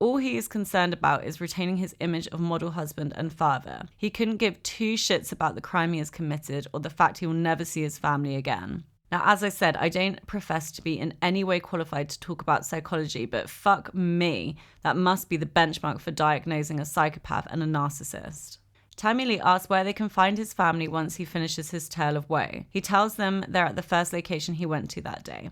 All he is concerned about is retaining his image of model husband and father. He couldn't give two shits about the crime he has committed or the fact he will never see his family again. Now, as I said, I don't profess to be in any way qualified to talk about psychology, but fuck me, that must be the benchmark for diagnosing a psychopath and a narcissist. Tammy Lee asks where they can find his family once he finishes his tale of woe. He tells them they're at the first location he went to that day,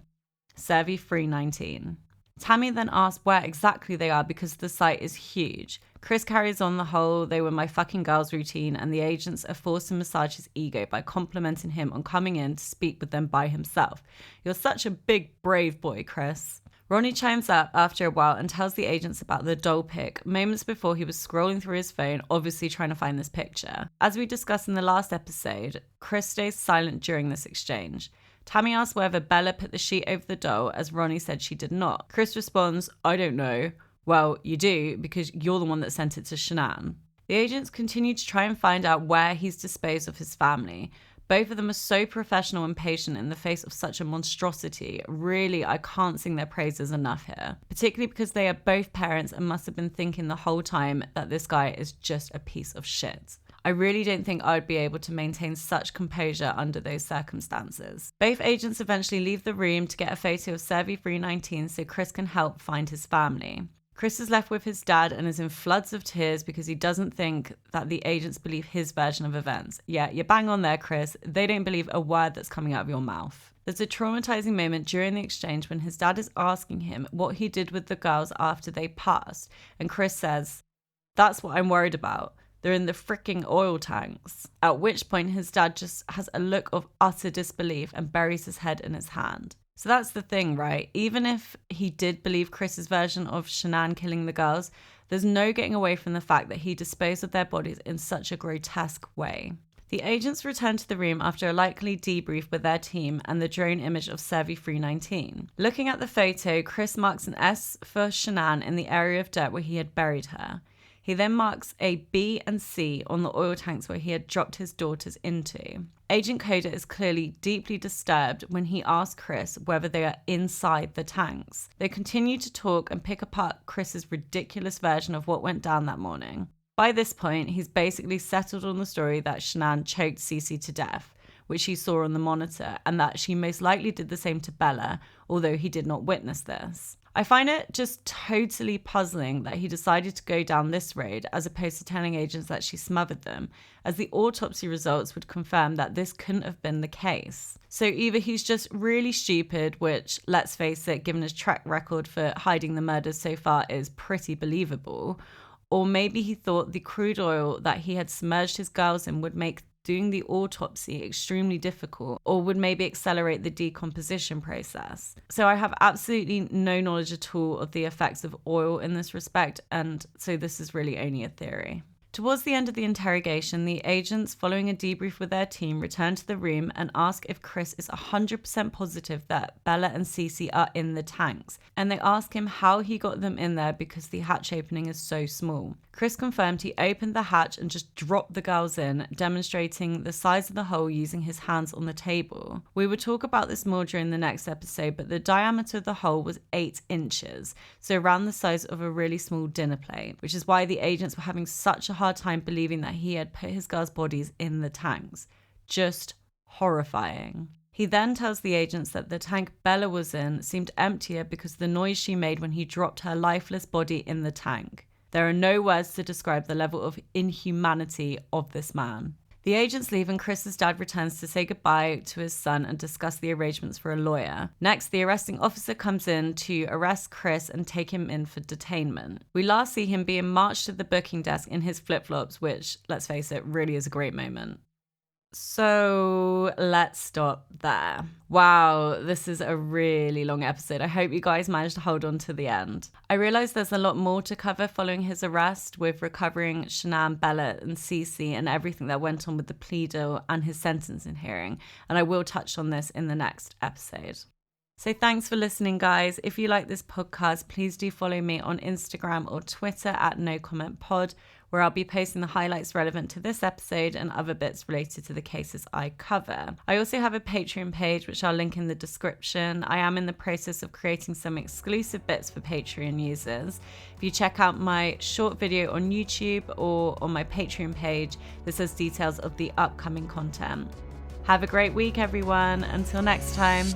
Servi 319. Tammy then asks where exactly they are because the site is huge. Chris carries on the whole "they were my fucking girls" routine, and the agents are forced to massage his ego by complimenting him on coming in to speak with them by himself. "You're such a big, brave boy, Chris." Ronnie chimes up after a while and tells the agents about the doll pic. Moments before, he was scrolling through his phone, obviously trying to find this picture. As we discussed in the last episode, Chris stays silent during this exchange. Tammy asks whether Bella put the sheet over the doll, as Ronnie said she did not. Chris responds, "I don't know." "Well, you do, because you're the one that sent it to Shanann." The agents continue to try and find out where he's disposed of his family. Both of them are so professional and patient in the face of such a monstrosity. Really, I can't sing their praises enough here. Particularly because they are both parents and must have been thinking the whole time that this guy is just a piece of shit. I really don't think I would be able to maintain such composure under those circumstances. Both agents eventually leave the room to get a photo of Servi 319 so Chris can help find his family. Chris is left with his dad and is in floods of tears because he doesn't think that the agents believe his version of events. Yeah, you're bang on there, Chris. They don't believe a word that's coming out of your mouth. There's a traumatizing moment during the exchange when his dad is asking him what he did with the girls after they passed, and Chris says, "That's what I'm worried about. They're in the freaking oil tanks." At which point his dad just has a look of utter disbelief and buries his head in his hand. So that's the thing, right? Even if he did believe Chris's version of Shanann killing the girls, there's no getting away from the fact that he disposed of their bodies in such a grotesque way. The agents return to the room after a likely debrief with their team and the drone image of Servi 319. Looking at the photo, Chris marks an S for Shanann in the area of dirt where he had buried her. He then marks a B and C on the oil tanks where he had dropped his daughters into. Agent Coda is clearly deeply disturbed when he asks Chris whether they are inside the tanks. They continue to talk and pick apart Chris's ridiculous version of what went down that morning. By this point, he's basically settled on the story that Shanann choked Cece to death, which he saw on the monitor, and that she most likely did the same to Bella, although he did not witness this. I find it just totally puzzling that he decided to go down this road as opposed to telling agents that she smothered them, as the autopsy results would confirm that this couldn't have been the case. So either he's just really stupid, which, let's face it, given his track record for hiding the murders so far is pretty believable, or maybe he thought the crude oil that he had submerged his girls in would make doing the autopsy extremely difficult, or would maybe accelerate the decomposition process. So I have absolutely no knowledge at all of the effects of oil in this respect, and so this is really only a theory. Towards the end of the interrogation, the agents, following a debrief with their team, return to the room and ask if Chris is 100% positive that Bella and Cece are in the tanks, and they ask him how he got them in there because the hatch opening is so small. Chris confirmed he opened the hatch and just dropped the girls in, demonstrating the size of the hole using his hands on the table. We will talk about this more during the next episode, but the diameter of the hole was 8 inches, so around the size of a really small dinner plate, which is why the agents were having such a hard time believing that he had put his girls' bodies in the tanks. Just horrifying. He then tells the agents that the tank Bella was in seemed emptier because of the noise she made when he dropped her lifeless body in the tank. There are no words to describe the level of inhumanity of this man. The agents leave and Chris's dad returns to say goodbye to his son and discuss the arrangements for a lawyer. Next, the arresting officer comes in to arrest Chris and take him in for detainment. We last see him being marched to the booking desk in his flip-flops, which, let's face it, really is a great moment. So let's stop there. Wow, this is a really long episode. I hope you guys managed to hold on to the end. I realize there's a lot more to cover following his arrest, with recovering Shanann, Bella and Cece and everything that went on with the plea deal and his sentencing hearing, and I will touch on this in the next episode. So thanks for listening, guys. If you like this podcast, please do follow me on Instagram or Twitter at NoCommentPod, where I'll be posting the highlights relevant to this episode and other bits related to the cases I cover. I also have a Patreon page, which I'll link in the description. I am in the process of creating some exclusive bits for Patreon users. If you check out my short video on YouTube or on my Patreon page, this has details of the upcoming content. Have a great week, everyone. Until next time.